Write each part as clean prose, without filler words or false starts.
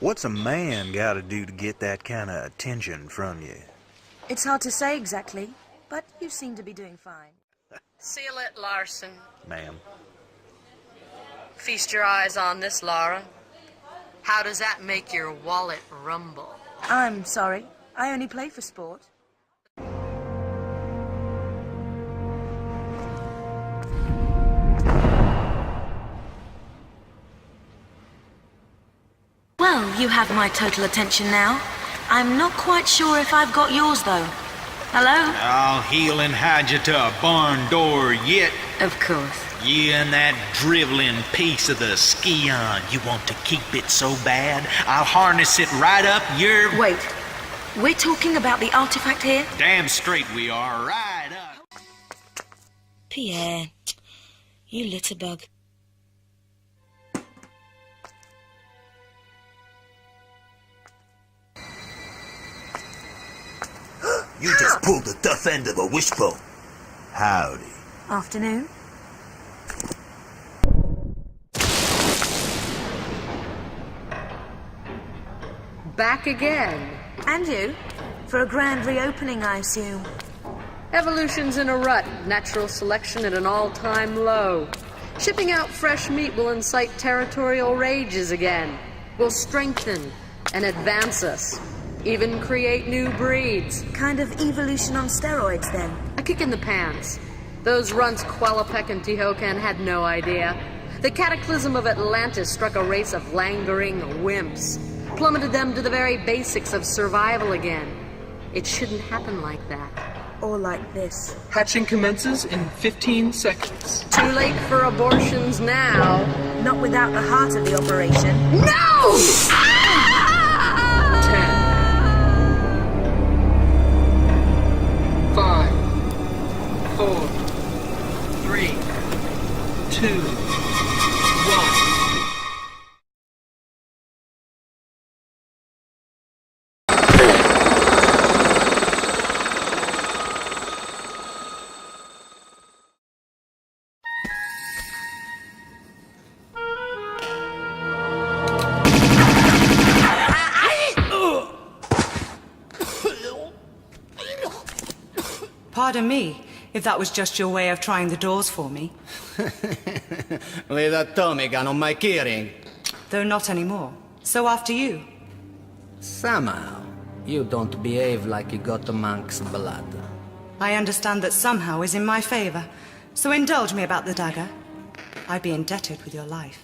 What's a man gotta do to get that kind of attention from you? It's hard to say exactly, but you seem to be doing fine. Seal it, Larson. Ma'am. Feast your eyes on this, Lara. How does that make your wallet rumble? I'm sorry. I only play for sport. Well, you have my total attention now. I'm not quite sure if I've got yours, though. Hello? I'll heel and hide you to a barn door yet. Of course. You and that driveling piece of the ski-on. You want to keep it so bad, I'll harness it right up your... Wait. We're talking about the artifact here? Damn straight we are, right up. Pierre, you litterbug. You just pulled the tough end of a wishbone. Howdy. Afternoon. Back again. And you? For a grand reopening, I assume. Evolution's in a rut. Natural selection at an all-time low. Shipping out fresh meat will incite territorial rages again. Will strengthen and advance us. Even create new breeds. Kind of evolution on steroids, then. A kick in the pants. Those runts Qualopec and Tehocan had no idea. The cataclysm of Atlantis struck a race of languoring wimps. Plummeted them to the very basics of survival again. It shouldn't happen like that. Or like this. Hatching commences in 15 seconds. Too late for abortions now. Not without the heart of the operation. No! 10, 5, 4, 3, 2, 1. Pardon me, if that was just your way of trying the doors for me. With a Tommy gun on my keyring. Though not anymore. So after you. Somehow, you don't behave like you got the monk's blood. I understand that somehow is in my favor. So indulge me about the dagger. I'd be indebted with your life.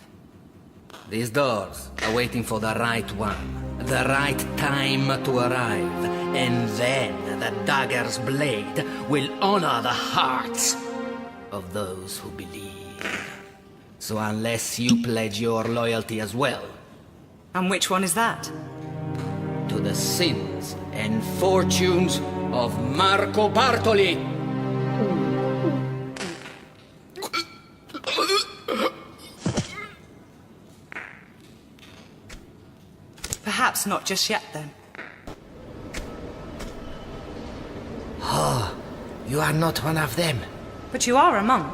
These doors are waiting for the right one. The right time to arrive. And then the dagger's blade will honor the hearts of those who believe. So unless you pledge your loyalty as well... And which one is that? To the sins and fortunes of Marco Bartoli! Perhaps not just yet, then. Oh, you are not one of them. But you are a monk.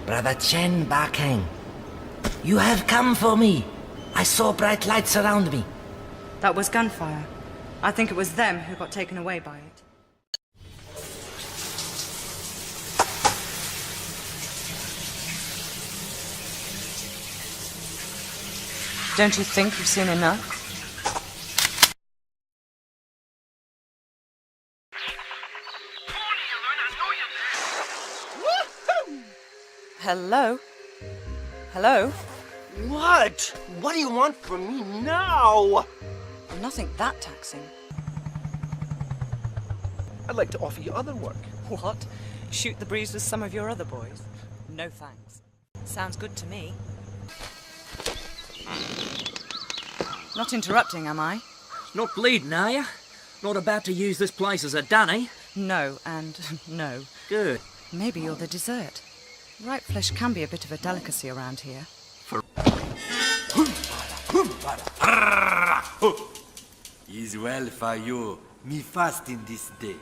Brother Chen Bakeng. You have come for me. I saw bright lights around me. That was gunfire. I think it was them who got taken away by it. Don't you think you've seen enough? Hello? Hello? What? What do you want from me now? Nothing that taxing. I'd like to offer you other work. What? Shoot the breeze with some of your other boys? No thanks. Sounds good to me. Not interrupting, am I? Not bleeding, are you? Not about to use this place as a dunny? No, and no. Good. Maybe you're the dessert. Ripe flesh can be a bit of a delicacy around here. Is well for you. Me fasting this day.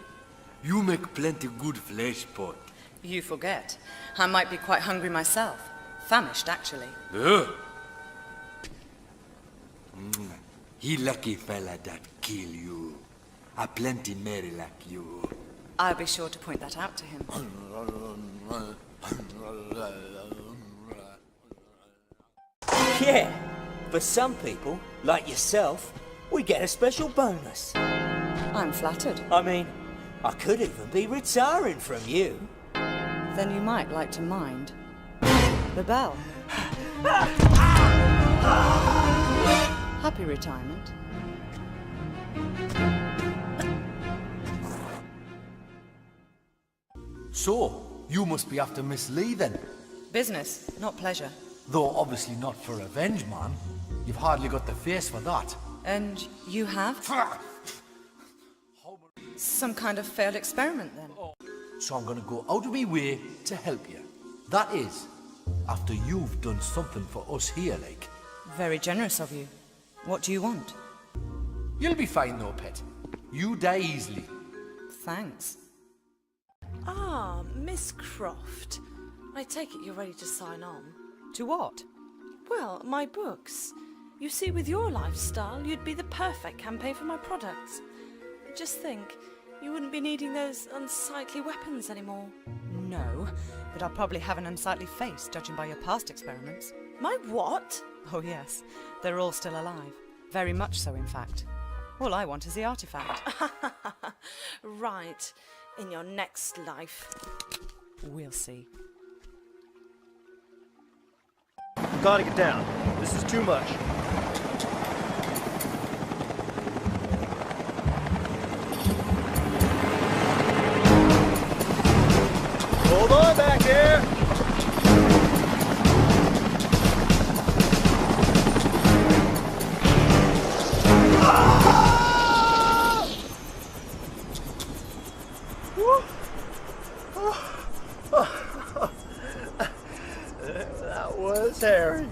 You make plenty good flesh pot. You forget. I might be quite hungry myself. Famished, actually. He lucky fella that kill you. A plenty merry like you. I'll be sure to point that out to him. Yeah, for some people, like yourself, we get a special bonus. I'm flattered. I mean, I could even be retiring from you. Then you might like to mind the bell. Happy retirement. So, you must be after Miss Lee then? Business, not pleasure. Though obviously not for revenge, man. You've hardly got the face for that. And you have? Some kind of failed experiment, then? So I'm gonna go out of my way to help you. That is, after you've done something for us here, like. Very generous of you. What do you want? You'll be fine though, pet. You die easily. Thanks. Ah, Miss Croft. I take it you're ready to sign on. To what? Well, my books. You see, with your lifestyle, you'd be the perfect campaign for my products. Just think, you wouldn't be needing those unsightly weapons anymore. No, but I'll probably have an unsightly face, judging by your past experiments. My what? Oh yes, they're all still alive. Very much so, in fact. All I want is the artifact. Right. In your next life. We'll see. Gotta get down. This is too much. Hold on back there! That was hairy.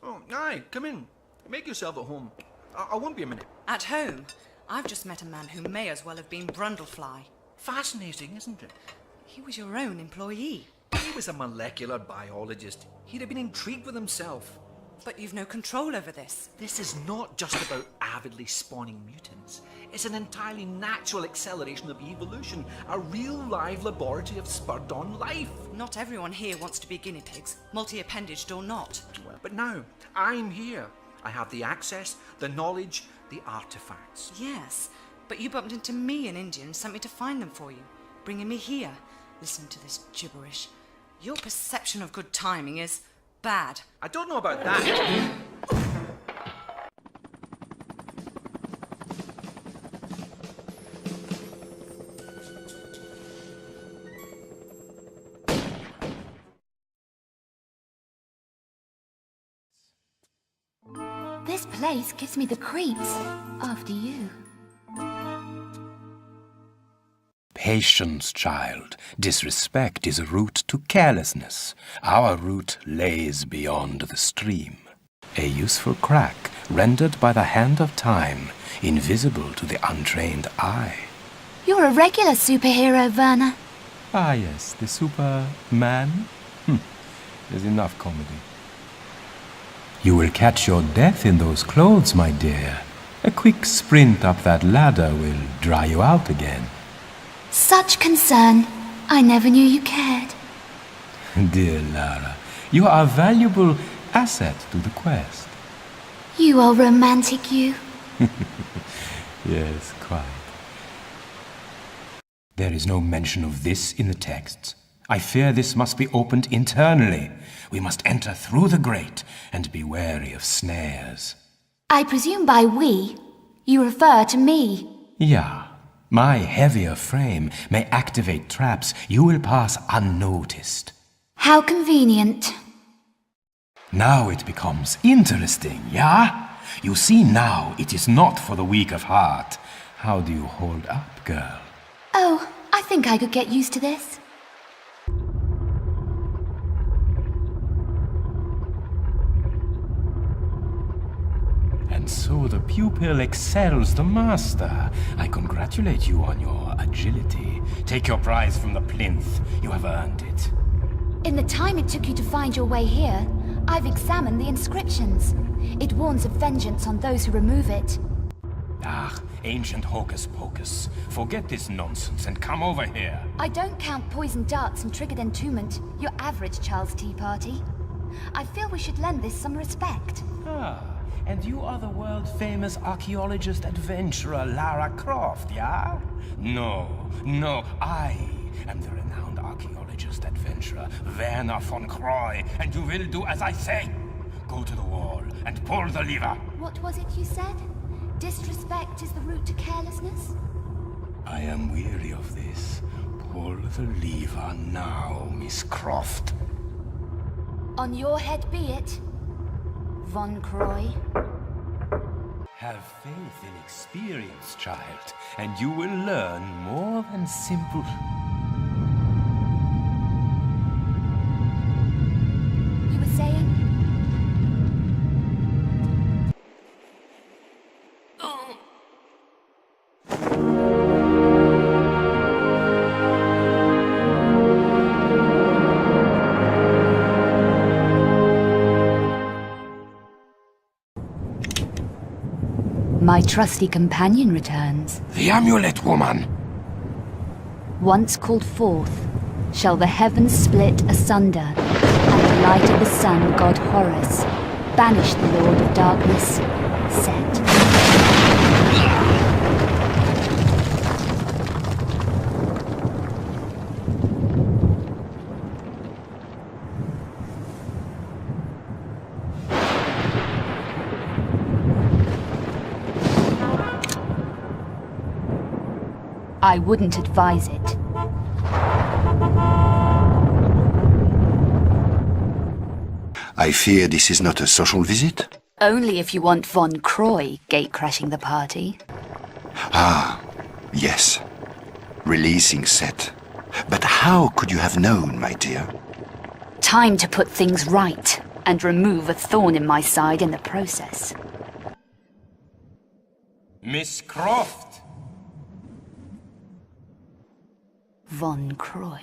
Oh, aye, come in. Make yourself at home. I won't be a minute. At home? I've just met a man who may as well have been Brundlefly. Fascinating, isn't it? He was your own employee. He was a molecular biologist. He'd have been intrigued with himself. But you've no control over this. This is not just about avidly spawning mutants. It's an entirely natural acceleration of evolution, a real live laboratory of spurred-on life. Not everyone here wants to be guinea pigs, multi-appendaged or not. Well, but now, I'm here. I have the access, the knowledge, the artifacts. Yes, but you bumped into me in India and sent me to find them for you, bringing me here. Listen to this gibberish. Your perception of good timing is bad. I don't know about that. This place gives me the creeps. After you. Patience, child. Disrespect is a route to carelessness. Our route lays beyond the stream. A useful crack rendered by the hand of time, invisible to the untrained eye. You're a regular superhero, Werner. Ah yes, the Superman? There's enough comedy. You will catch your death in those clothes, my dear. A quick sprint up that ladder will dry you out again. Such concern. I never knew you cared. Dear Lara, you are a valuable asset to the quest. You are romantic, you. Yes, quite. There is no mention of this in the texts. I fear this must be opened internally. We must enter through the grate and be wary of snares. I presume by we, you refer to me. Yeah. My heavier frame may activate traps you will pass unnoticed. How convenient. Now it becomes interesting, yeah? You see now it is not for the weak of heart. How do you hold up, girl? Oh, I think I could get used to this. so the pupil excels the master. I congratulate you on your agility. Take your prize from the plinth. You have earned it. In the time it took you to find your way here, I've examined the inscriptions. It warns of vengeance on those who remove it. Ah, ancient hocus pocus. Forget this nonsense and come over here. I don't count poisoned darts and triggered entombment, your average Charles Tea Party. I feel we should lend this some respect. Ah, and you are the world-famous archaeologist adventurer Lara Croft, yeah? No, I am the renowned archaeologist adventurer Werner von Croy, and you will do as I say. Go to the wall and pull the lever. What was it you said? Disrespect is the route to carelessness? I am weary of this. Pull the lever now, Miss Croft. On your head be it, Von Croy. Have faith in experience, child, and you will learn more than simple... You were saying? My trusty companion returns. The amulet, woman! Once called forth, shall the heavens split asunder, and the light of the sun, god Horus, banish the Lord of Darkness, set. I wouldn't advise it. I fear this is not a social visit? Only if you want Von Croy gate-crashing the party. Ah, yes. Releasing set. But how could you have known, my dear? Time to put things right, and remove a thorn in my side in the process. Miss Croft! Von Croy.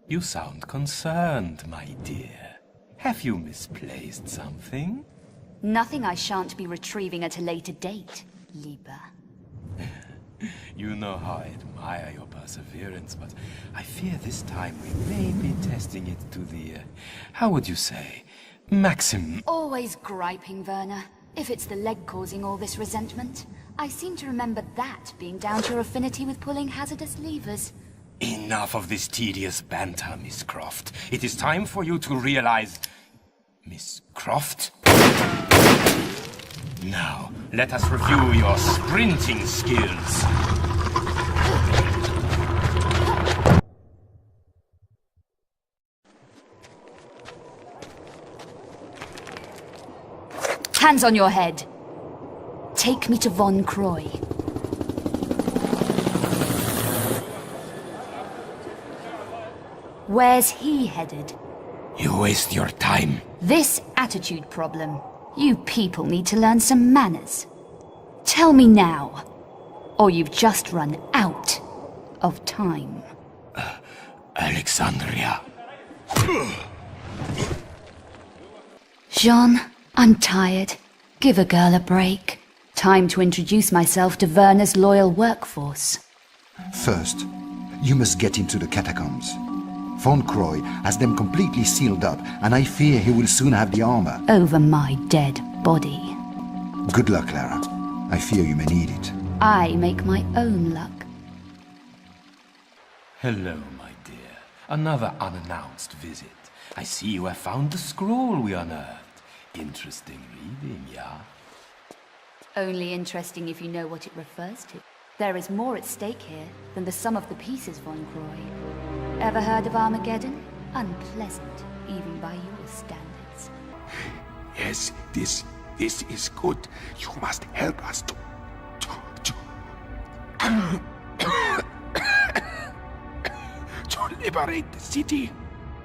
You sound concerned, my dear. Have you misplaced something? Nothing I shan't be retrieving at a later date, Lieber. You know how I admire your perseverance, but I fear this time we may be testing it to the, how would you say, maximum. Always griping, Werner. If it's the leg causing all this resentment, I seem to remember that being down to your affinity with pulling hazardous levers. Enough of this tedious banter, Miss Croft. It is time for you to realize... Miss Croft? Now, let us review your sprinting skills. Hands on your head. Take me to Von Croy. Where's he headed? You waste your time. This attitude problem. You people need to learn some manners. Tell me now, or you've just run out of time. Alexandria. Jean, I'm tired. Give a girl a break. Time to introduce myself to Werner's loyal workforce. First, you must get into the catacombs. Von Croy has them completely sealed up, and I fear he will soon have the armor. Over my dead body. Good luck, Lara. I fear you may need it. I make my own luck. Hello, my dear. Another unannounced visit. I see you have found the scroll we unearthed. Interesting reading, yeah? Only interesting if you know what it refers to. There is more at stake here than the sum of the pieces, Von Croy. Ever heard of Armageddon? Unpleasant, even by your standards. Yes, this is good. You must help us to liberate the city.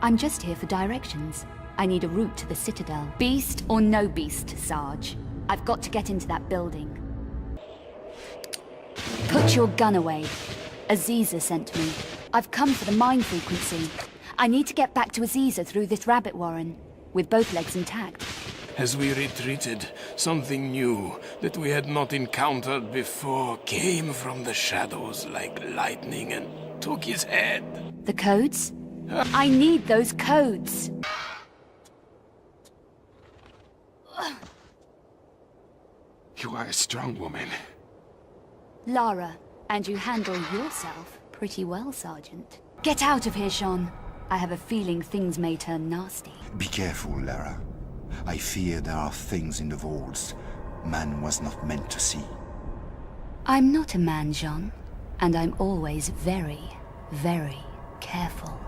I'm just here for directions. I need a route to the Citadel. Beast or no beast, Sarge? I've got to get into that building. Put your gun away. Aziza sent me. I've come for the mine frequency. I need to get back to Aziza through this rabbit warren, with both legs intact. As we retreated, something new that we had not encountered before came from the shadows like lightning and took his head. The codes? I need those codes. You are a strong woman. Lara, and you handle yourself pretty well, Sergeant. Get out of here, Sean. I have a feeling things may turn nasty. Be careful, Lara. I fear there are things in the vaults man was not meant to see. I'm not a man, Jean, and I'm always very, very careful.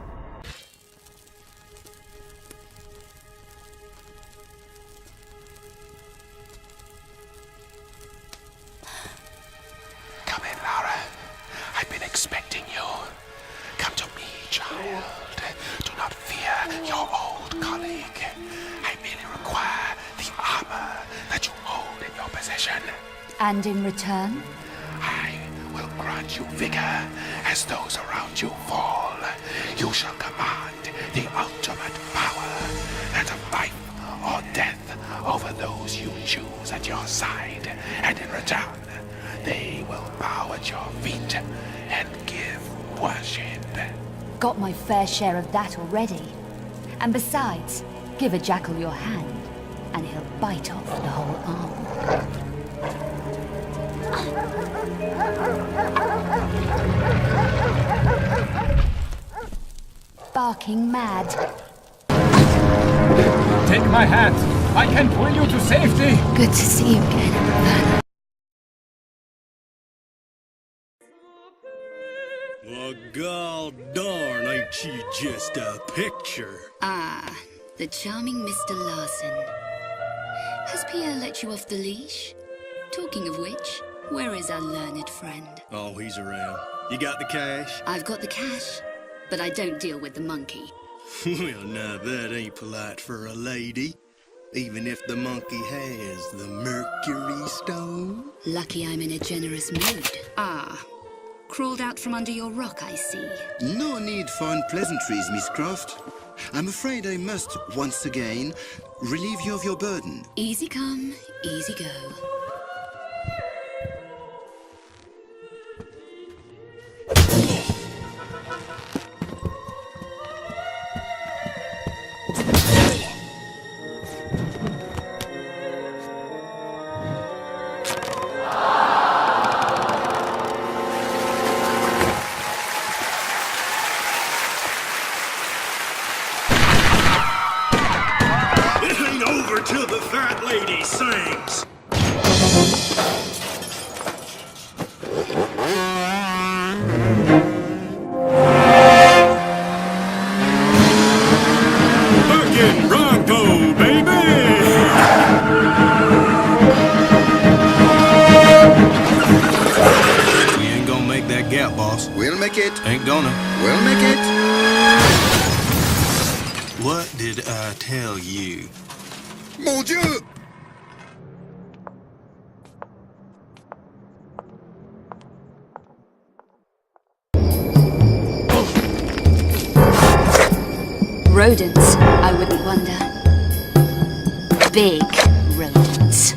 Come in, Lara. I've been expecting you. Come to me, child. Do not fear your old colleague. I merely require the armor that you hold in your possession. And in return? I will grant you vigor as those around you fall. You shall command the ultimate power, that of life or death over those you choose at your side. And in return, they will bow at your feet and give worship. Got my fair share of that already. And besides, give a jackal your hand, and he'll bite off the whole arm. Barking mad. Take my hat. I can pull you to safety. Good to see you again. Well, god darn, ain't she just a picture? Ah, the charming Mr. Larson. Has Pierre let you off the leash? Talking of which, where is our learned friend? Oh, he's around. You got the cash? I've got the cash, but I don't deal with the monkey. Well, now that ain't polite for a lady. Even if the monkey has the Mercury Stone. Lucky I'm in a generous mood. Ah, crawled out from under your rock, I see. No need for unpleasantries, Miss Croft. I'm afraid I must, once again, relieve you of your burden. Easy come, easy go. Till the fat lady sings. Fucking Bronco, baby! We ain't gonna make that gap, boss. We'll make it. Ain't gonna. We'll make it. What did I tell you? Mon Dieu! Rodents, I wouldn't wonder. Big rodents.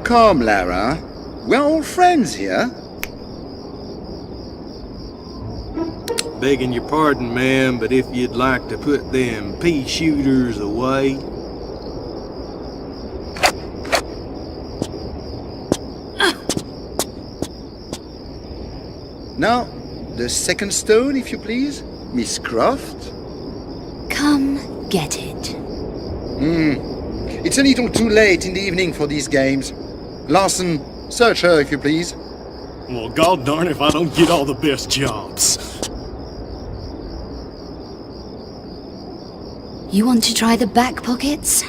Calm, Lara. We're all friends here. Begging your pardon, ma'am, but if you'd like to put them pea shooters away. Now, the second stone, if you please, Miss Croft. Come get it. It's a little too late in the evening for these games. Larson, search her, if you please. Well, god darn if I don't get all the best jobs. You want to try the back pockets?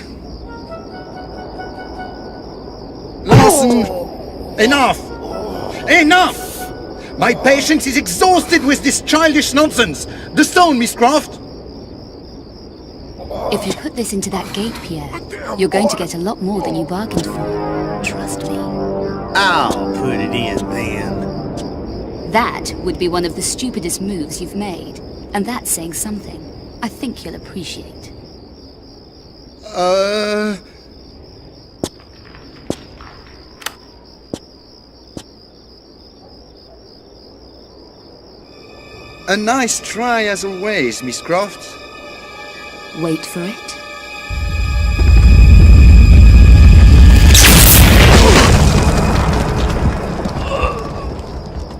Larson! Enough! Enough! My patience is exhausted with this childish nonsense! The stone, Miss Croft! If you put this into that gate, Pierre, you're going to get a lot more than you bargained for. Trust me. I'll put it in then. That would be one of the stupidest moves you've made. And that's saying something. I think you'll appreciate. A nice try as always, Miss Croft. Wait for it.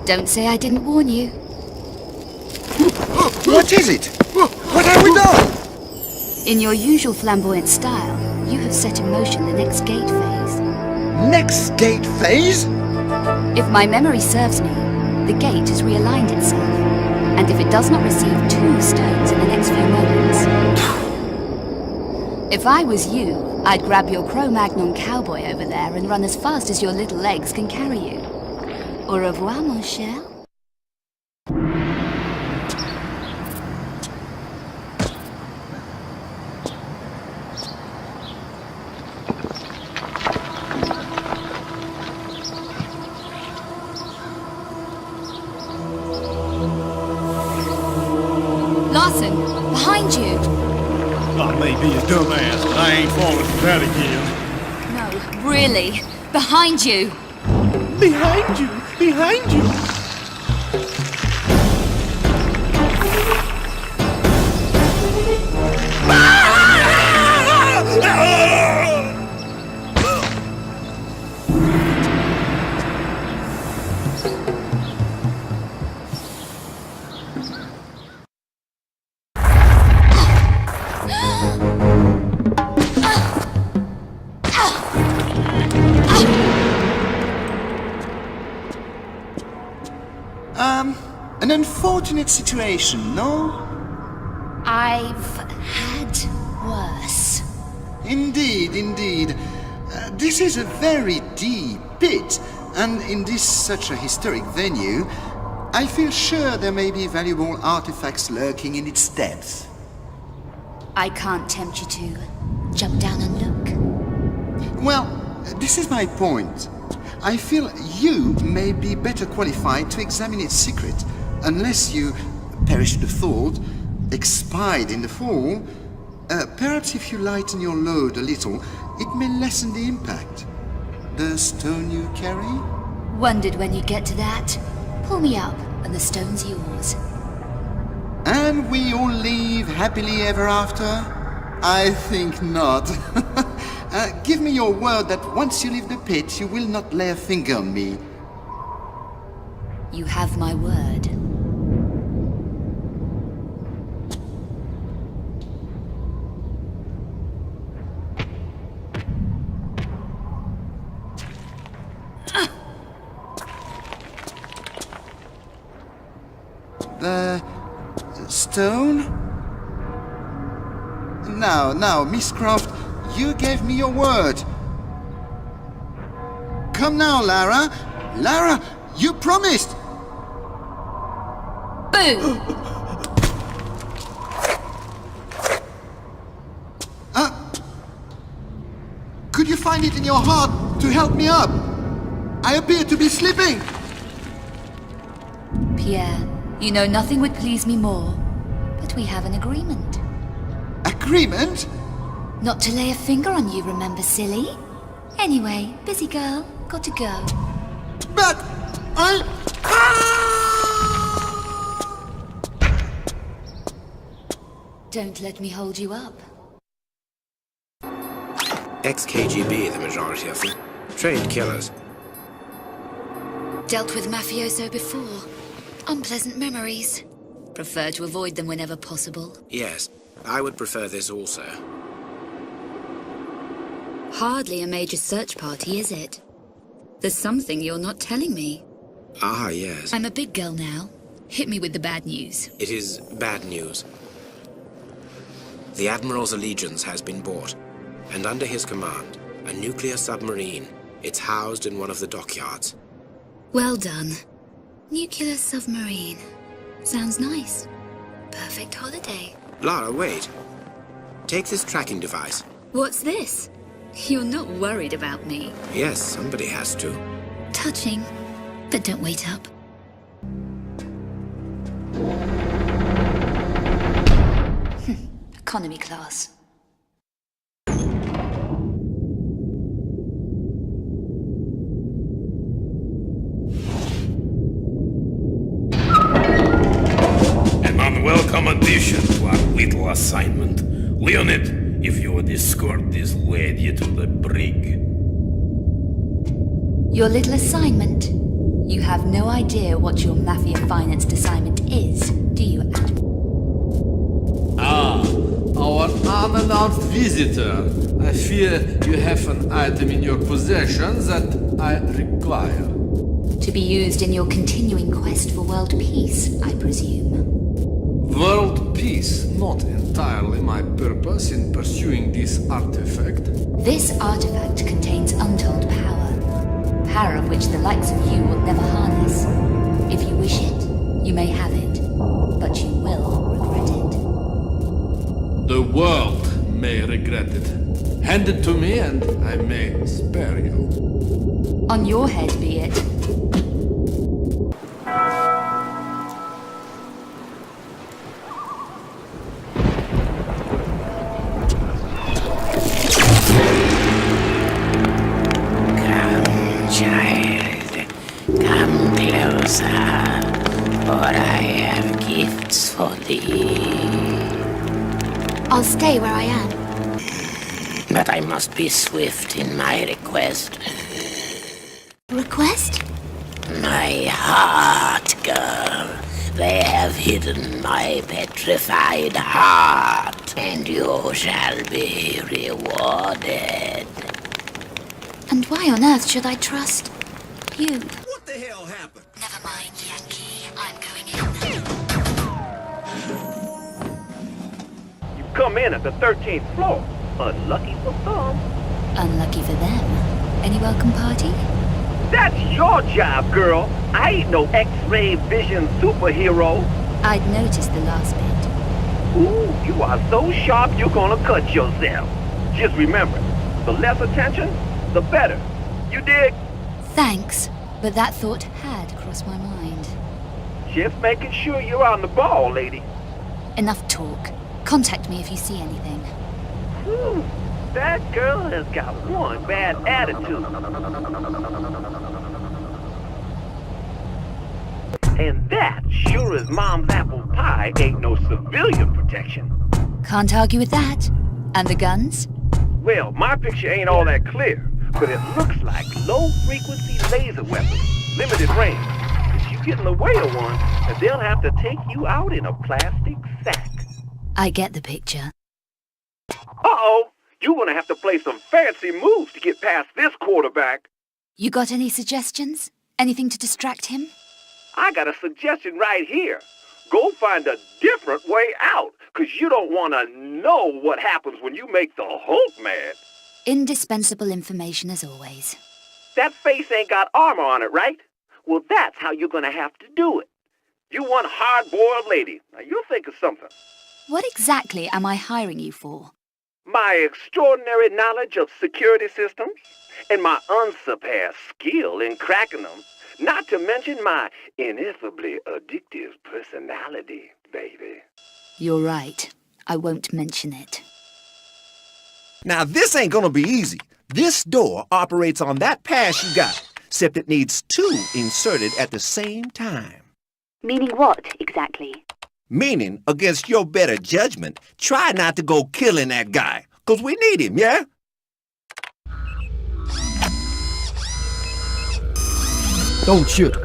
Don't say I didn't warn you. What is it? What have we done? In your usual flamboyant style, you have set in motion the next gate phase. Next gate phase? If my memory serves me, the gate has realigned itself. And if it does not receive 2 stones in the next few moments... If I was you, I'd grab your Cro-Magnon cowboy over there and run as fast as your little legs can carry you. Au revoir, mon cher. Larson, behind you! I may be a dumbass, but I ain't falling for that again. No, really. Behind you! Behind you! Behind you! An unfortunate situation, no? I've had worse. Indeed, indeed. This is a very deep pit, and in this such a historic venue, I feel sure there may be valuable artifacts lurking in its depths. I can't tempt you to jump down and look. Well, this is my point. I feel you may be better qualified to examine its secret, unless you, perish the thought, expired in the fall. Perhaps if you lighten your load a little, it may lessen the impact. The stone you carry? Wondered when you'd get to that. Pull me up, and the stone's yours. And we all live happily ever after? I think not. Give me your word that once you leave the pit, you will not lay a finger on me. You have my word. The stone? Now, Miss Croft, you gave me your word. Come now, Lara. Lara, you promised. Boo! Could you find it in your heart to help me up? I appear to be slipping. Pierre, you know nothing would please me more, but we have an agreement. Agreement? Not to lay a finger on you, remember, silly? Anyway, busy girl, got to go. But Don't let me hold you up. Ex-KGB, the majority of them. Trained killers. Dealt with mafioso before. Unpleasant memories. Prefer to avoid them whenever possible. Yes, I would prefer this also. Hardly a major search party, is it? There's something you're not telling me. Ah, yes. I'm a big girl now. Hit me with the bad news. It is bad news. The Admiral's allegiance has been bought, and under his command, a nuclear submarine It's housed in one of the dockyards. Well done. Nuclear submarine. Sounds nice. Perfect holiday. Lara, wait. Take this tracking device. What's this? You're not worried about me. Yes, somebody has to. Touching. But don't wait up. Economy class. An unwelcome addition to our little assignment. Leonid, if you would escort this lady to the brig. Your little assignment? You have no idea what your mafia-financed assignment is, do you, Admiral? Ah, our unannounced visitor. I fear you have an item in your possession that I require. To be used in your continuing quest for world peace, I presume. World peace, not entirely my purpose in pursuing this artifact. This artifact contains untold power. Power of which the likes of you will never harness. If you wish it, you may have it, but you will regret it. The world may regret it. Hand it to me and I may spare you. On your head be it. Child, come closer, for I have gifts for thee. I'll stay where I am. But I must be swift in my request. Request? My heart, girl. They have hidden my petrified heart, and you shall be rewarded. And why on earth should I trust you? What the hell happened? Never mind, Yankee. I'm going in. You come in at the 13th floor. Unlucky for some. Unlucky for them. Any welcome party? That's your job, girl. I ain't no X-ray vision superhero. I'd noticed the last bit. Ooh, you are so sharp you're gonna cut yourself. Just remember, the less attention, the better. You dig? Thanks, but that thought had crossed my mind. Just making sure you're on the ball, lady. Enough talk. Contact me if you see anything. Whew, that girl has got one bad attitude. And that, sure as Mom's apple pie, ain't no civilian protection. Can't argue with that. And the guns? Well, my picture ain't all that clear, but it looks like low-frequency laser weapons, limited range. If you get in the way of one, they'll have to take you out in a plastic sack. I get the picture. Uh-oh! You're gonna have to play some fancy moves to get past this quarterback. You got any suggestions? Anything to distract him? I got a suggestion right here. Go find a different way out, 'cause you don't want to know what happens when you make the Hulk mad. Indispensable information as always. That face ain't got armor on it, right? Well, that's how you're gonna have to do it. You one hard-boiled lady. Now, you'll think of something. What exactly am I hiring you for? My extraordinary knowledge of security systems and my unsurpassed skill in cracking them, not to mention my ineffably addictive personality, baby. You're right. I won't mention it. Now, this ain't gonna be easy. This door operates on that pass you got, except it needs two inserted at the same time. Meaning what, exactly? Meaning, against your better judgment, try not to go killing that guy, 'cause we need him, yeah? Don't shoot.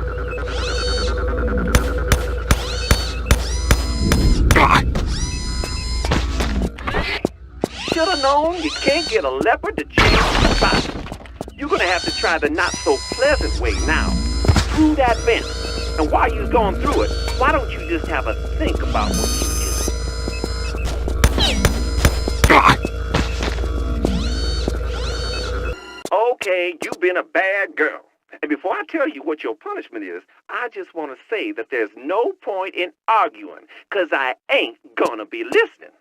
Should've known you can't get a leopard to change the spot. You're gonna have to try the not-so-pleasant way now. Through that vent. And while you're going through it, why don't you just have a think about what you did? Okay, think you've been a bad girl. And before I tell you what your punishment is, I just want to say that there's no point in arguing, 'cause I ain't gonna be listening.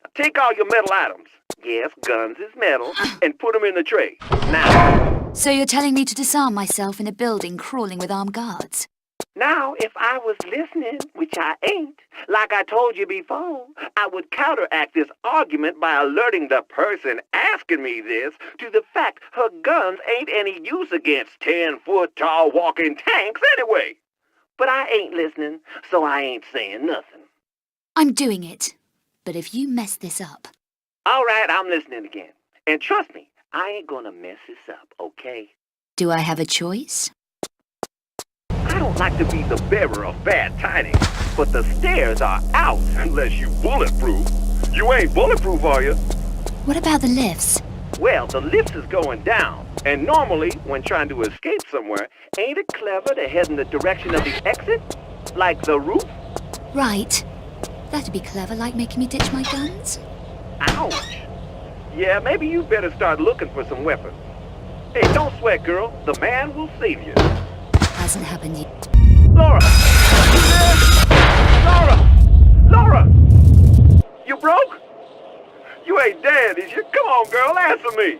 Now, take all your metal items. Yes, guns is metal, and put them in the tray. Now. So you're telling me to disarm myself in a building crawling with armed guards? Now, if I was listening, which I ain't, like I told you before, I would counteract this argument by alerting the person asking me this to the fact her guns ain't any use against 10-foot-tall walking tanks anyway. But I ain't listening, so I ain't saying nothing. I'm doing it. But if you mess this up... All right, I'm listening again. And trust me, I ain't gonna mess this up, okay? Do I have a choice? I don't like to be the bearer of bad tidings, but the stairs are out unless you bulletproof. You ain't bulletproof, are you? What about the lifts? Well, the lift is going down, and normally, when trying to escape somewhere, ain't it clever to head in the direction of the exit? Like the roof? Right. That'd be clever, like making me ditch my guns. Ouch! Yeah, maybe you better start looking for some weapons. Hey, don't sweat, girl. The man will save you. Hasn't happened yet. Lara! Lara! Lara! You broke? You ain't dead, is you? Come on, girl, answer me.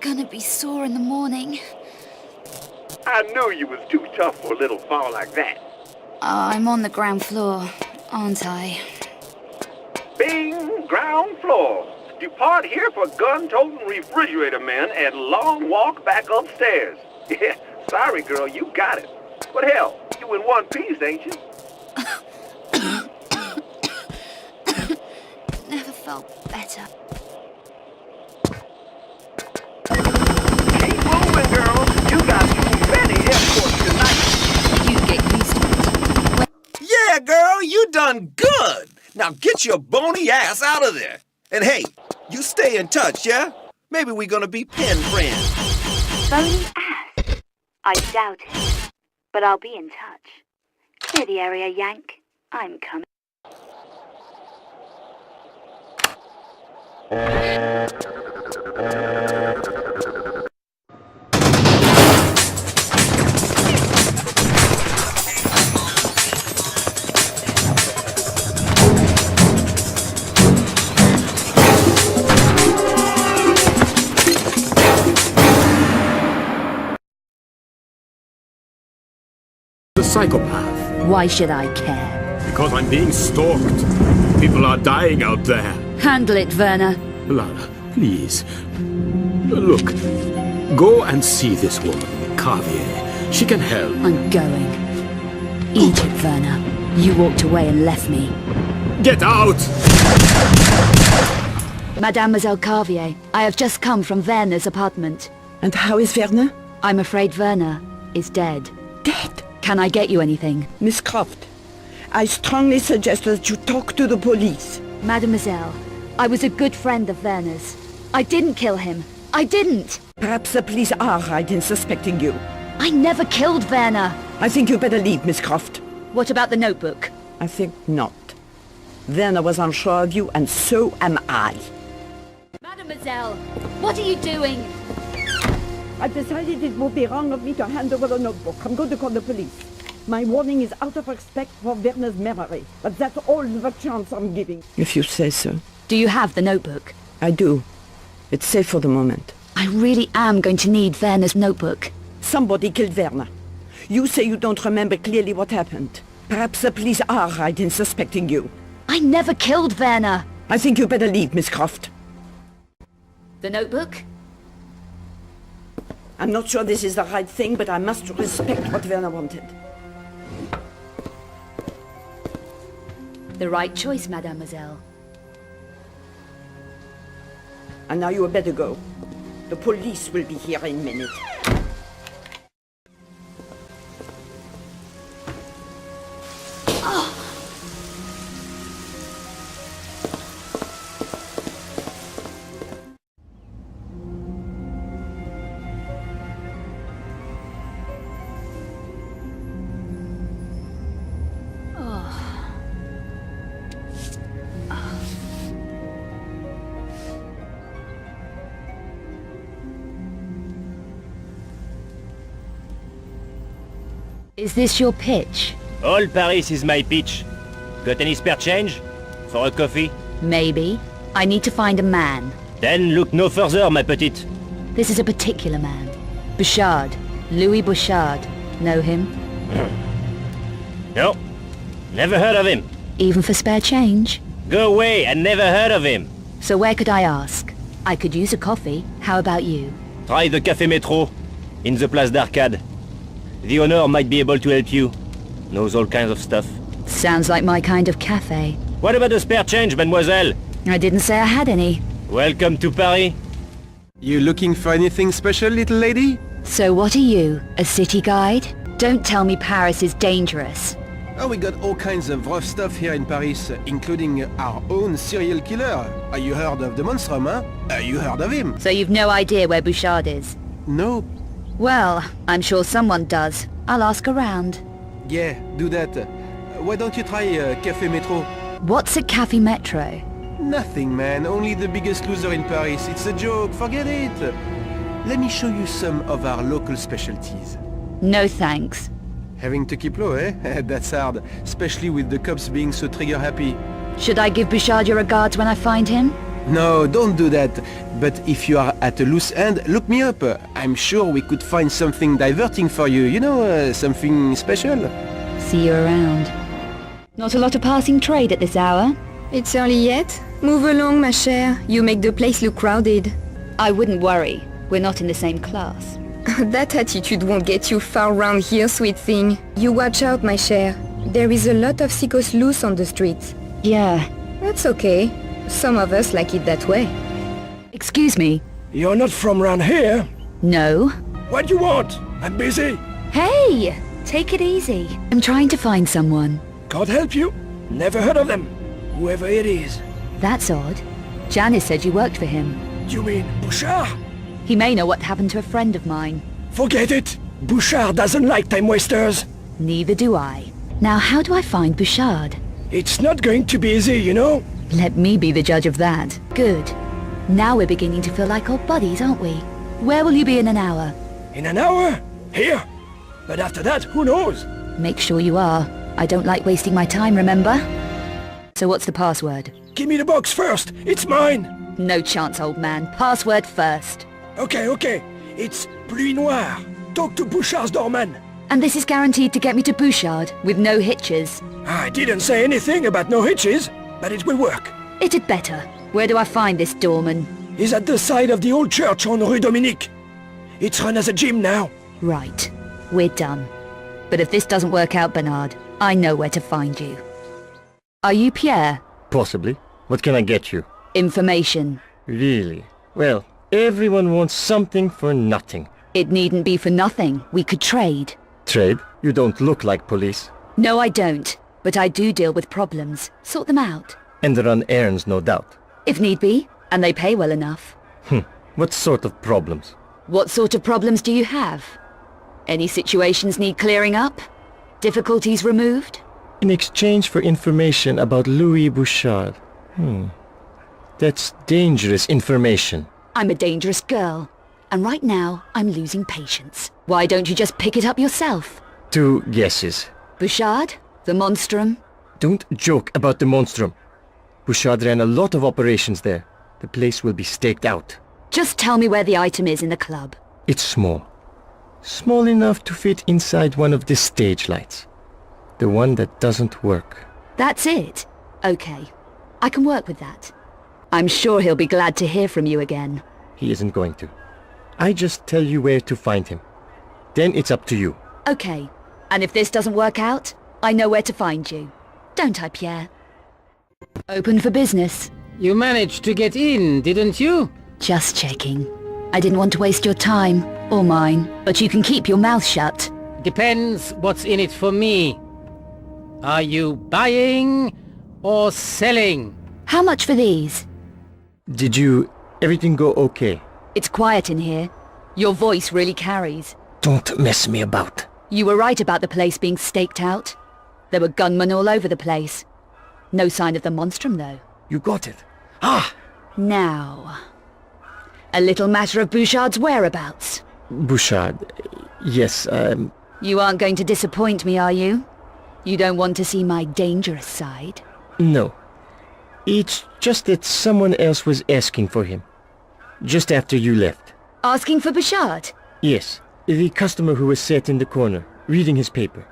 Gonna be sore in the morning. I knew you was too tough for a little fall like that. I'm on the ground floor, aren't I? Bing! Ground floor. Depart here for gun-toting refrigerator men and long walk back upstairs. Yeah, sorry, girl, you got it. But hell, you in one piece, ain't you? Never felt better. Keep moving, girl. You got too many escorts tonight. You get used to it. Yeah, girl, you done good. Now get your bony ass out of there. And hey, you stay in touch, yeah? Maybe we're gonna be pen friends. Bony ass? I doubt it. But I'll be in touch. Clear the area, Yank. I'm coming. The psychopath. Why should I care? Because I'm being stalked. People are dying out there. Handle it, Werner. Lara, please. Look, go and see this woman, Carvier. She can help. I'm going. Eat it, Werner. You walked away and left me. Get out! Mademoiselle Carvier, I have just come from Werner's apartment. And how is Werner? I'm afraid Werner is dead. Dead? Can I get you anything? Miss Croft, I strongly suggest that you talk to the police. Mademoiselle, I was a good friend of Werner's. I didn't kill him. I didn't. Perhaps the police are right in suspecting you. I never killed Werner. I think you better leave, Miss Croft. What about the notebook? I think not. Werner was unsure of you, and so am I. Mademoiselle, what are you doing? I've decided it would be wrong of me to hand over the notebook. I'm going to call the police. My warning is out of respect for Werner's memory, but that's all the chance I'm giving. If you say so. Do you have the notebook? I do. It's safe for the moment. I really am going to need Werner's notebook. Somebody killed Werner. You say you don't remember clearly what happened. Perhaps the police are right in suspecting you. I never killed Werner. I think you better leave, Miss Croft. The notebook? I'm not sure this is the right thing, but I must respect what Werner wanted. The right choice, mademoiselle. And now you had better go. The police will be here in a minute. Is this your pitch? All Paris is my pitch. Got any spare change? For a coffee? Maybe. I need to find a man. Then look no further, ma petite. This is a particular man. Bouchard. Louis Bouchard. Know him? No. Never heard of him. Even for spare change? Go away, I never heard of him. So where could I ask? I could use a coffee. How about you? Try the Café Métro, in the Place d'Arcade. The owner might be able to help you. Knows all kinds of stuff. Sounds like my kind of cafe. What about the spare change, mademoiselle? I didn't say I had any. Welcome to Paris. You looking for anything special, little lady? So what are you, a city guide? Don't tell me Paris is dangerous. Oh, we got all kinds of rough stuff here in Paris, including our own serial killer. You heard of the Monstrum, huh? You heard of him? So you've no idea where Bouchard is? No. Well, I'm sure someone does. I'll ask around. Yeah, do that. Why don't you try Café Métro? What's a Café Metro? Nothing, man. Only the biggest loser in Paris. It's a joke. Forget it. Let me show you some of our local specialties. No thanks. Having to keep low, eh? That's hard, especially with the cops being so trigger-happy. Should I give Bouchard your regards when I find him? No, don't do that. But if you are at a loose end, look me up. I'm sure we could find something diverting for you. You know, something special. See you around. Not a lot of passing trade at this hour. It's early yet. Move along, ma chère. You make the place look crowded. I wouldn't worry. We're not in the same class. That attitude won't get you far round here, sweet thing. You watch out, my chère. There is a lot of sickos loose on the streets. Yeah. That's okay. Some of us like it that way. Excuse me. You're not from round here? No. What do you want? I'm busy. Hey! Take it easy. I'm trying to find someone. Can't help you. Never heard of them. Whoever it is. That's odd. Janice said you worked for him. You mean Bouchard? He may know what happened to a friend of mine. Forget it. Bouchard doesn't like time wasters. Neither do I. Now how do I find Bouchard? It's not going to be easy, you know? Let me be the judge of that. Good. Now we're beginning to feel like old buddies, aren't we? Where will you be in an hour? In an hour? Here. But after that, who knows? Make sure you are. I don't like wasting my time, remember? So what's the password? Give me the box first. It's mine. No chance, old man. Password first. Okay. It's Pluie Noire. Talk to Bouchard's doorman. And this is guaranteed to get me to Bouchard, with no hitches. I didn't say anything about no hitches, but it will work. It'd better. Where do I find this doorman? He's at the side of the old church on Rue Dominique. It's run as a gym now. Right. We're done. But if this doesn't work out, Bernard, I know where to find you. Are you Pierre? Possibly. What can I get you? Information. Really? Well, everyone wants something for nothing. It needn't be for nothing. We could trade. Trade? You don't look like police. No, I don't. But I do deal with problems. Sort them out. And run errands, no doubt. If need be. And they pay well enough. What sort of problems? What sort of problems do you have? Any situations need clearing up? Difficulties removed? In exchange for information about Louis Bouchard. That's dangerous information. I'm a dangerous girl. And right now, I'm losing patience. Why don't you just pick it up yourself? 2 guesses. Bouchard? The Monstrum? Don't joke about the Monstrum. Bouchard ran a lot of operations there. The place will be staked out. Just tell me where the item is in the club. It's small. Small enough to fit inside one of the stage lights. The one that doesn't work. That's it? Okay. I can work with that. I'm sure he'll be glad to hear from you again. He isn't going to. I just tell you where to find him. Then it's up to you. Okay. And if this doesn't work out, I know where to find you. Don't I, Pierre? Open for business. You managed to get in, didn't you? Just checking. I didn't want to waste your time, or mine, but you can keep your mouth shut. Depends what's in it for me. Are you buying or selling? How much for these? Did everything go okay? It's quiet in here. Your voice really carries. Don't mess me about. You were right about the place being staked out. There were gunmen all over the place. No sign of the Monstrum, though. You got it. Now, a little matter of Bouchard's whereabouts. Bouchard. Yes, You aren't going to disappoint me, are you? You don't want to see my dangerous side? No. It's just that someone else was asking for him. Just after you left. Asking for Bouchard? Yes. The customer who was sat in the corner, reading his paper.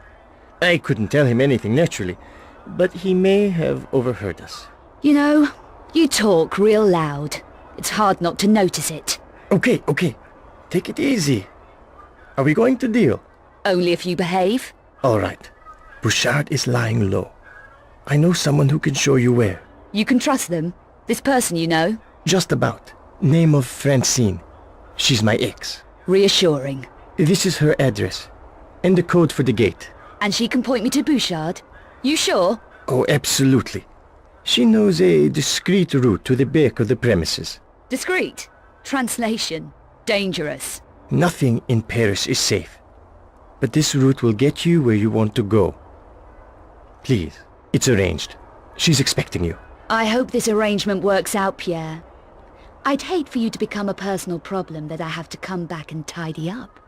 I couldn't tell him anything, naturally, but he may have overheard us. You know, you talk real loud. It's hard not to notice it. Okay. Take it easy. Are we going to deal? Only if you behave. All right. Bouchard is lying low. I know someone who can show you where. You can trust them? This person you know? Just about. Name of Francine. She's my ex. Reassuring. This is her address. And the code for the gate. And she can point me to Bouchard? You sure? Oh, absolutely. She knows a discreet route to the back of the premises. Discreet? Translation. Dangerous. Nothing in Paris is safe. But this route will get you where you want to go. Please, it's arranged. She's expecting you. I hope this arrangement works out, Pierre. I'd hate for you to become a personal problem that I have to come back and tidy up.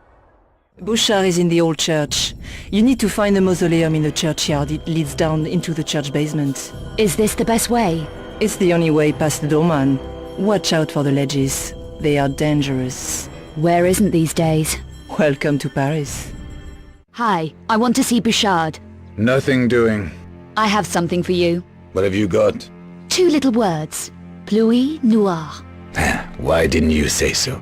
Bouchard is in the old church. You need to find a mausoleum in the churchyard. It leads down into the church basement. Is this the best way? It's the only way past the doorman. Watch out for the ledges. They are dangerous. Where isn't these days? Welcome to Paris. Hi, I want to see Bouchard. Nothing doing. I have something for you. What have you got? 2 little words. Pluie noire. Why didn't you say so?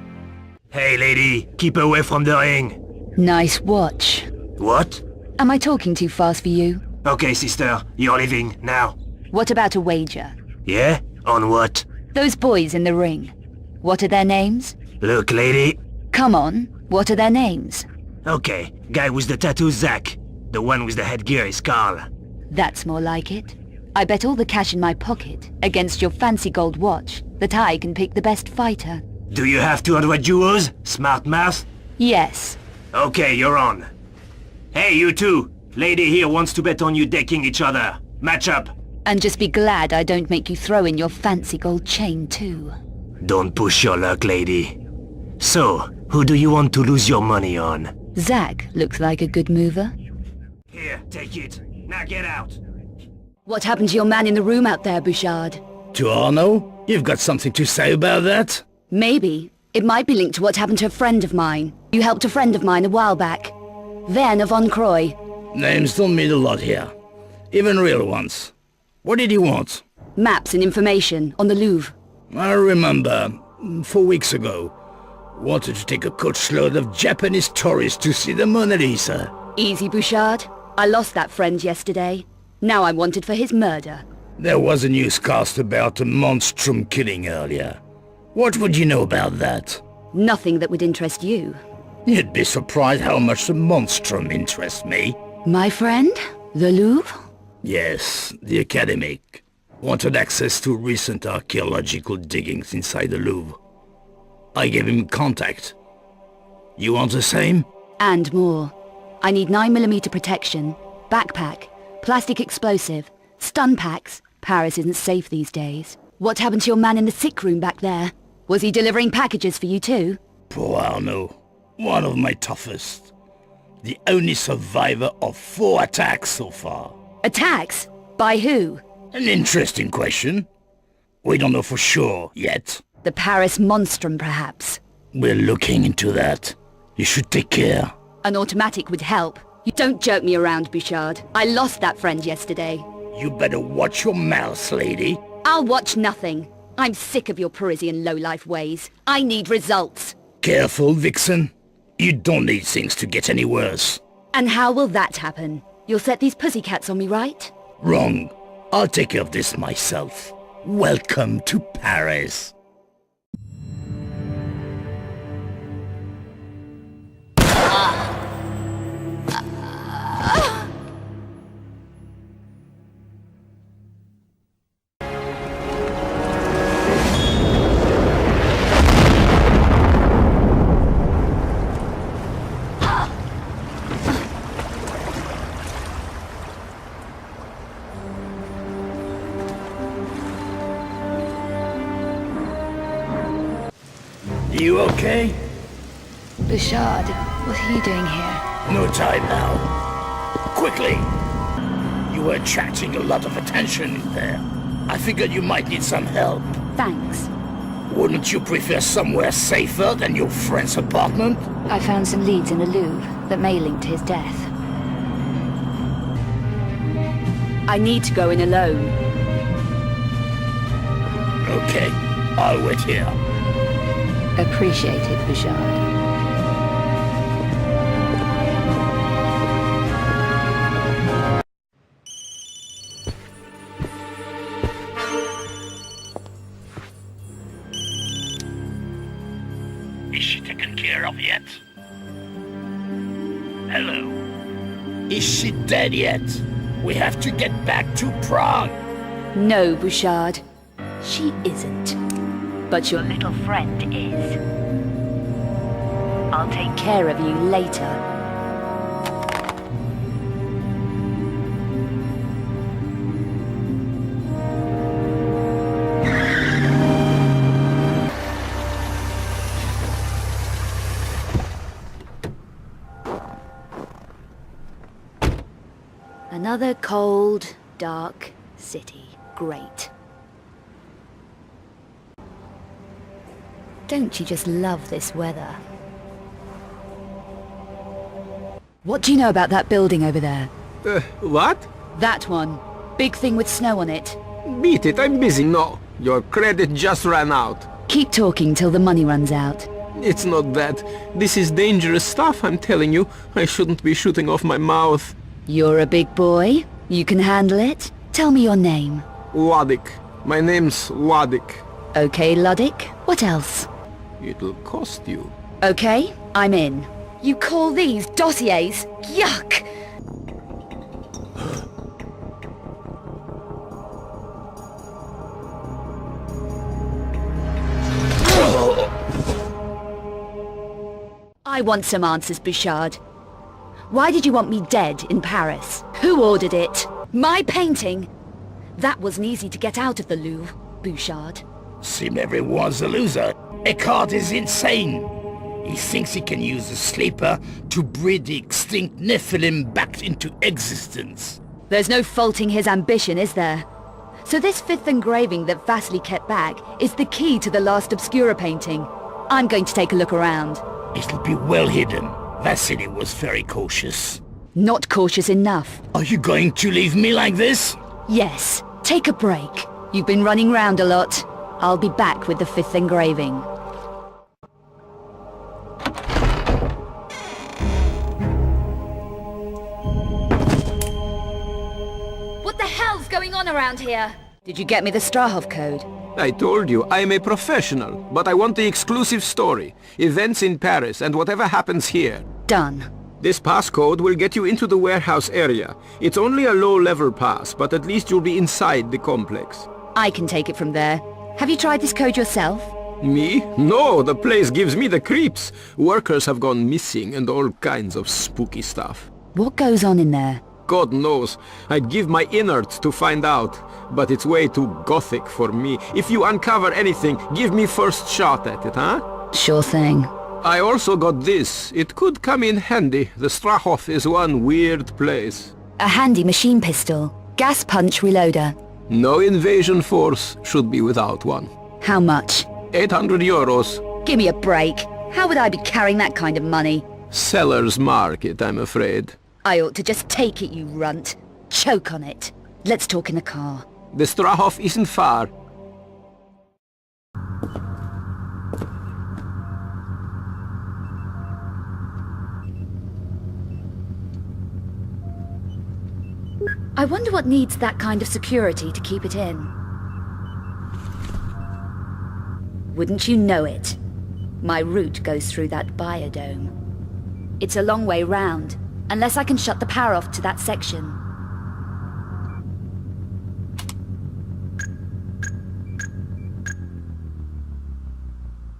Hey lady, keep away from the ring. Nice watch. What? Am I talking too fast for you? Okay, sister, you're leaving, now. What about a wager? Yeah? On what? Those boys in the ring. What are their names? Look, lady. Come on, what are their names? Okay, guy with the tattoo, Zach. The one with the headgear is Carl. That's more like it. I bet all the cash in my pocket against your fancy gold watch that I can pick the best fighter. Do you have 200 euros? Smart math? Yes. Okay, you're on. Hey, you two. Lady here wants to bet on you decking each other. Match up. And just be glad I don't make you throw in your fancy gold chain too. Don't push your luck, lady. So, who do you want to lose your money on? Zach looks like a good mover. Here, take it. Now get out. What happened to your man in the room out there, Bouchard? To Arno? You've got something to say about that? Maybe. It might be linked to what happened to a friend of mine. You helped a friend of mine a while back. Werner von Croy. Names don't mean a lot here. Even real ones. What did he want? Maps and information on the Louvre. I remember, 4 weeks ago. Wanted to take a coachload of Japanese tourists to see the Mona Lisa. Easy, Bouchard. I lost that friend yesterday. Now I'm wanted for his murder. There was a newscast about a monstrum killing earlier. What would you know about that? Nothing that would interest you. You'd be surprised how much the monstrum interests me. My friend? The Louvre? Yes, the academic. Wanted access to recent archaeological diggings inside the Louvre. I gave him contact. You want the same? And more. I need 9mm protection, backpack, plastic explosive, stun packs. Paris isn't safe these days. What happened to your man in the sick room back there? Was he delivering packages for you too? Poor Arno. One of my toughest. The only survivor of 4 attacks so far. Attacks? By who? An interesting question. We don't know for sure yet. The Paris monstrum, perhaps. We're looking into that. You should take care. An automatic would help. You don't jerk me around, Bouchard. I lost that friend yesterday. You better watch your mouth, lady. I'll watch nothing. I'm sick of your Parisian lowlife ways. I need results. Careful, Vixen. You don't need things to get any worse. And how will that happen? You'll set these pussycats on me, right? Wrong. I'll take care of this myself. Welcome to Paris. You okay? Bouchard, what are you doing here? No time now. Quickly! You were attracting a lot of attention in there. I figured you might need some help. Thanks. Wouldn't you prefer somewhere safer than your friend's apartment? I found some leads in the Louvre that may link to his death. I need to go in alone. Okay, I'll wait here. Appreciate it, Bouchard. Is she taken care of yet? Hello? Is she dead yet? We have to get back to Prague. No, Bouchard. She isn't. But your little friend is. I'll take care of you later. Another cold, dark city. Great. Don't you just love this weather? What do you know about that building over there? What? That one. Big thing with snow on it. Beat it, I'm busy. No, your credit just ran out. Keep talking till the money runs out. It's not that. This is dangerous stuff, I'm telling you. I shouldn't be shooting off my mouth. You're a big boy. You can handle it. Tell me your name. Wadik. My name's Wadik. Okay, Luddick. What else? It'll cost you. Okay, I'm in. You call these dossiers? Yuck! I want some answers, Bouchard. Why did you want me dead in Paris? Who ordered it? My painting? That wasn't easy to get out of the Louvre, Bouchard. Seems everyone's a loser. Eckhart is insane. He thinks he can use a sleeper to breed the extinct Nephilim back into existence. There's no faulting his ambition, is there? So this fifth engraving that Vasily kept back is the key to the last Obscura painting. I'm going to take a look around. It'll be well hidden. Vasily was very cautious. Not cautious enough. Are you going to leave me like this? Yes. Take a break. You've been running round a lot. I'll be back with the fifth engraving. What the hell's going on around here? Did you get me the Strahov code? I told you, I'm a professional, but I want the exclusive story. Events in Paris and whatever happens here. Done. This passcode will get you into the warehouse area. It's only a low-level pass, but at least you'll be inside the complex. I can take it from there. Have you tried this code yourself? Me? No, the place gives me the creeps. Workers have gone missing and all kinds of spooky stuff. What goes on in there? God knows. I'd give my innards to find out. But it's way too gothic for me. If you uncover anything, give me first shot at it, huh? Sure thing. I also got this. It could come in handy. The Strahov is one weird place. A handy machine pistol. Gas punch reloader. No invasion force should be without one. How much? 800 euros. Give me a break. How would I be carrying that kind of money? Seller's market, I'm afraid. I ought to just take it, you runt. Choke on it. Let's talk in the car. The Strahov isn't far. I wonder what needs that kind of security to keep it in. Wouldn't you know it? My route goes through that biodome. It's a long way round, unless I can shut the power off to that section.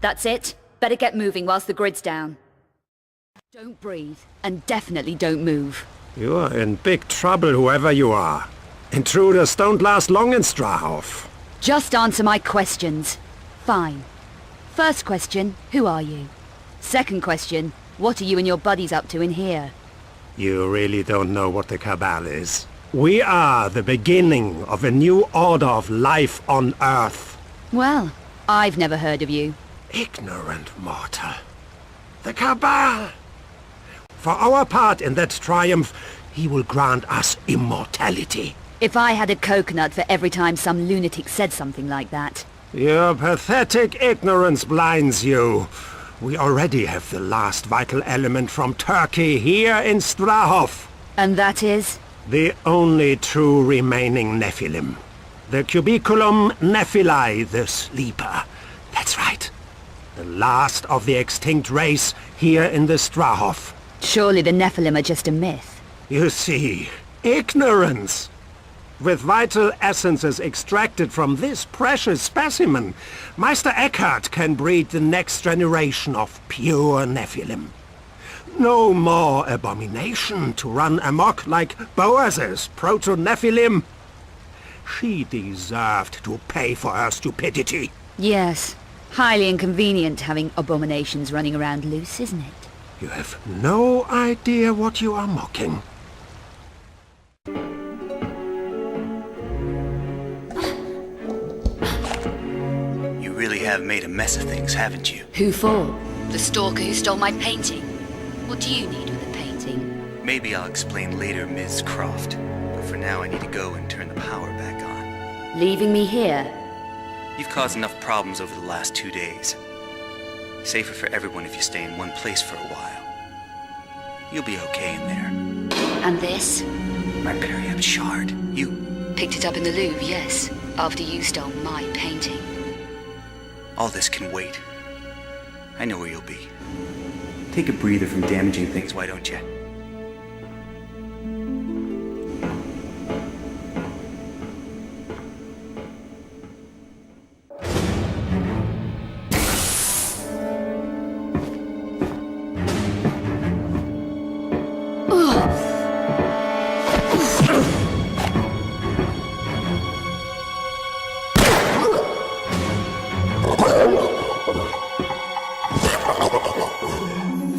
That's it. Better get moving whilst the grid's down. Don't breathe, and definitely don't move. You are in big trouble, whoever you are. Intruders don't last long in Strahov. Just answer my questions. Fine. First question, who are you? Second question, what are you and your buddies up to in here? You really don't know what the Cabal is. We are the beginning of a new order of life on Earth. Well, I've never heard of you. Ignorant mortal. The Cabal! For our part in that triumph, he will grant us immortality. If I had a coconut for every time some lunatic said something like that. Your pathetic ignorance blinds you. We already have the last vital element from Turkey here in Strahov. And that is? The only true remaining Nephilim. The Cubiculum Nephilae, the Sleeper. That's right. The last of the extinct race here in the Strahov. Surely the Nephilim are just a myth. You see, ignorance. With vital essences extracted from this precious specimen, Meister Eckhart can breed the next generation of pure Nephilim. No more abomination to run amok like Boaz's proto-Nephilim. She deserved to pay for her stupidity. Yes. Highly inconvenient having abominations running around loose, isn't it? You have no idea what you are mocking. You really have made a mess of things, haven't you? Who for? The stalker who stole my painting. What do you need with a painting? Maybe I'll explain later, Ms. Croft. But for now, I need to go and turn the power back on. Leaving me here? You've caused enough problems over the last 2 days. Safer for everyone if you stay in one place for a while. You'll be okay in there. And this? My Periapt shard. You picked it up in the Louvre, yes. After you stole my painting. All this can wait. I know where you'll be. Take a breather from damaging things, why don't you?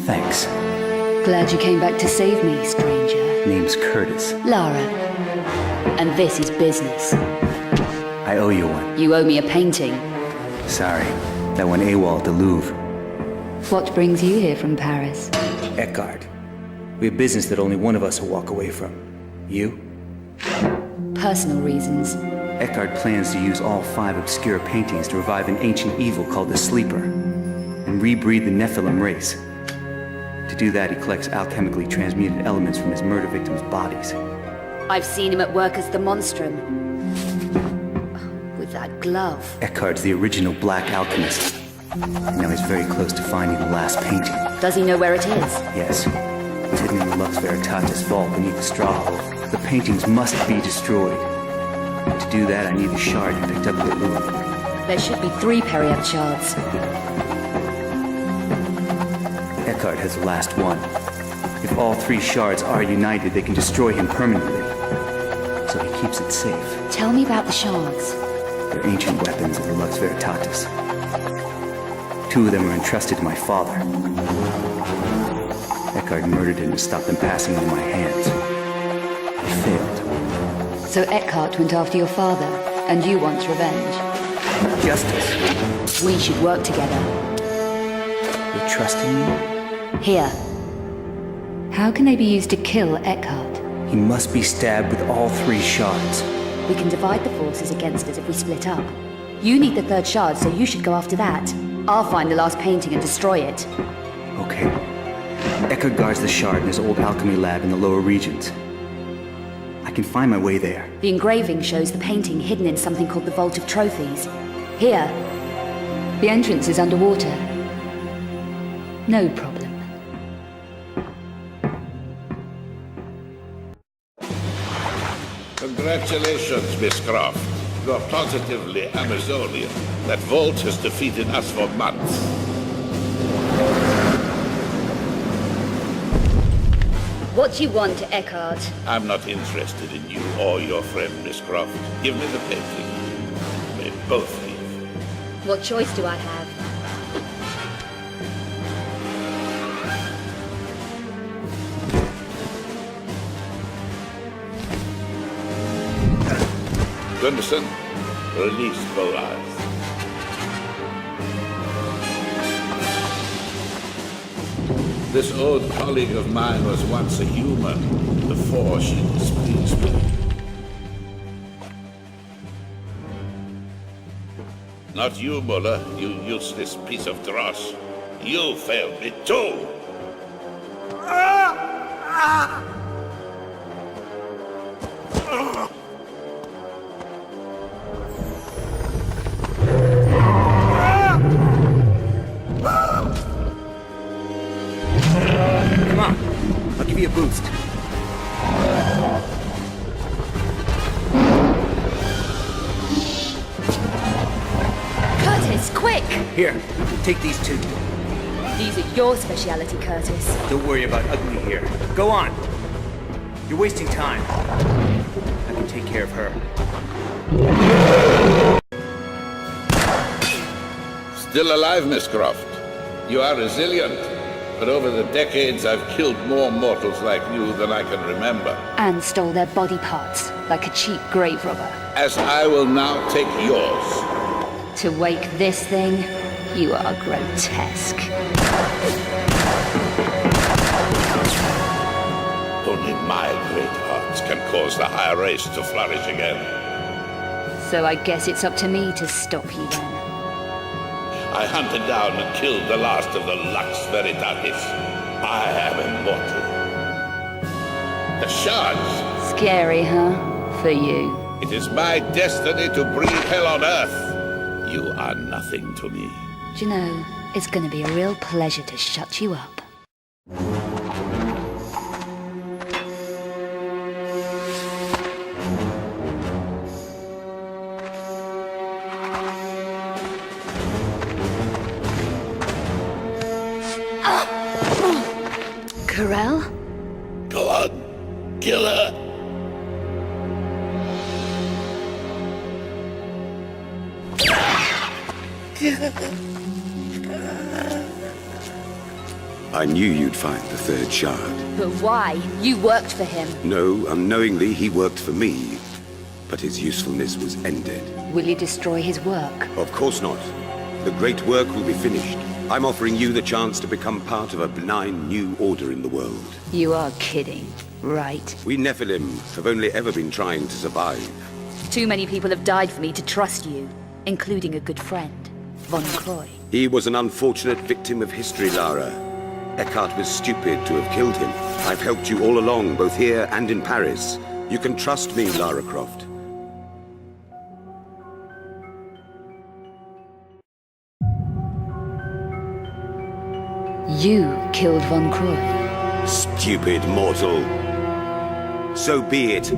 Thanks. Glad you came back to save me, stranger. Name's Curtis. Lara. And this is business. I owe you one. You owe me a painting. Sorry. That one AWOL at the Louvre. What brings you here from Paris? Eckhart. We have business that only one of us will walk away from. You? Personal reasons. Eckhart plans to use all 5 obscure paintings to revive an ancient evil called the Sleeper, and rebreed the Nephilim race. To do that, he collects alchemically transmuted elements from his murder victims' bodies. I've seen him at work as the Monstrum. With that glove. Eckhart's the original black alchemist. And now he's very close to finding the last painting. Does he know where it is? Yes. It's hidden in the Lux Veritatis vault beneath the Strahov. The paintings must be destroyed. To do that, I need the shard you picked up at the Louvre. There should be 3 Periapt shards. Eckhart has the last one. If all 3 shards are united, they can destroy him permanently. So he keeps it safe. Tell me about the shards. They're ancient weapons of the Lux Veritatis. 2 of them were entrusted to my father. Eckhart murdered him to stop them passing into my hands. He failed. So Eckhart went after your father, and you want revenge? Justice. We should work together. You're trusting me? Here. How can they be used to kill Eckhart? He must be stabbed with all 3 shards. We can divide the forces against us if we split up. You need the 3rd shard, so you should go after that. I'll find the last painting and destroy it. Okay. Eckhart guards the shard in his old alchemy lab in the lower regions. I can find my way there. The engraving shows the painting hidden in something called the Vault of Trophies. Here. The entrance is underwater. No problem. Congratulations, Miss Croft. You're positively Amazonian. That vault has defeated us for months. What do you want, Eckhart? I'm not interested in you or your friend, Miss Croft. Give me the painting. May both leave. What choice do I have? Gunderson, release Boaz. This old colleague of mine was once a human before she displeased me. Not you, Muller, you useless piece of dross. You failed me too! Come on, I'll give you a boost. Curtis, quick! Here, take these two. These are your speciality, Curtis. Don't worry about ugly here. Go on. You're wasting time. I can take care of her. Still alive, Miss Croft. You are resilient, but over the decades I've killed more mortals like you than I can remember. And stole their body parts, like a cheap grave robber. As I will now take yours. To wake this thing, you are grotesque. Only my great hearts can cause the higher race to flourish again. So I guess it's up to me to stop you then. I hunted down and killed the last of the Lux Veritatis. I am immortal. The shards! Scary, huh? For you. It is my destiny to breathe hell on Earth. You are nothing to me. Do you know, it's gonna be a real pleasure to shut you up. Corel? Go on, kill her. I knew you'd find the third shard. But why? You worked for him. No, unknowingly he worked for me. But his usefulness was ended. Will you destroy his work? Of course not. The great work will be finished. I'm offering you the chance to become part of a benign new order in the world. You are kidding, right? We Nephilim have only ever been trying to survive. Too many people have died for me to trust you, including a good friend, Von Croy. He was an unfortunate victim of history, Lara. Eckhart was stupid to have killed him. I've helped you all along, both here and in Paris. You can trust me, Lara Croft. You killed Von Croy. Stupid mortal. So be it.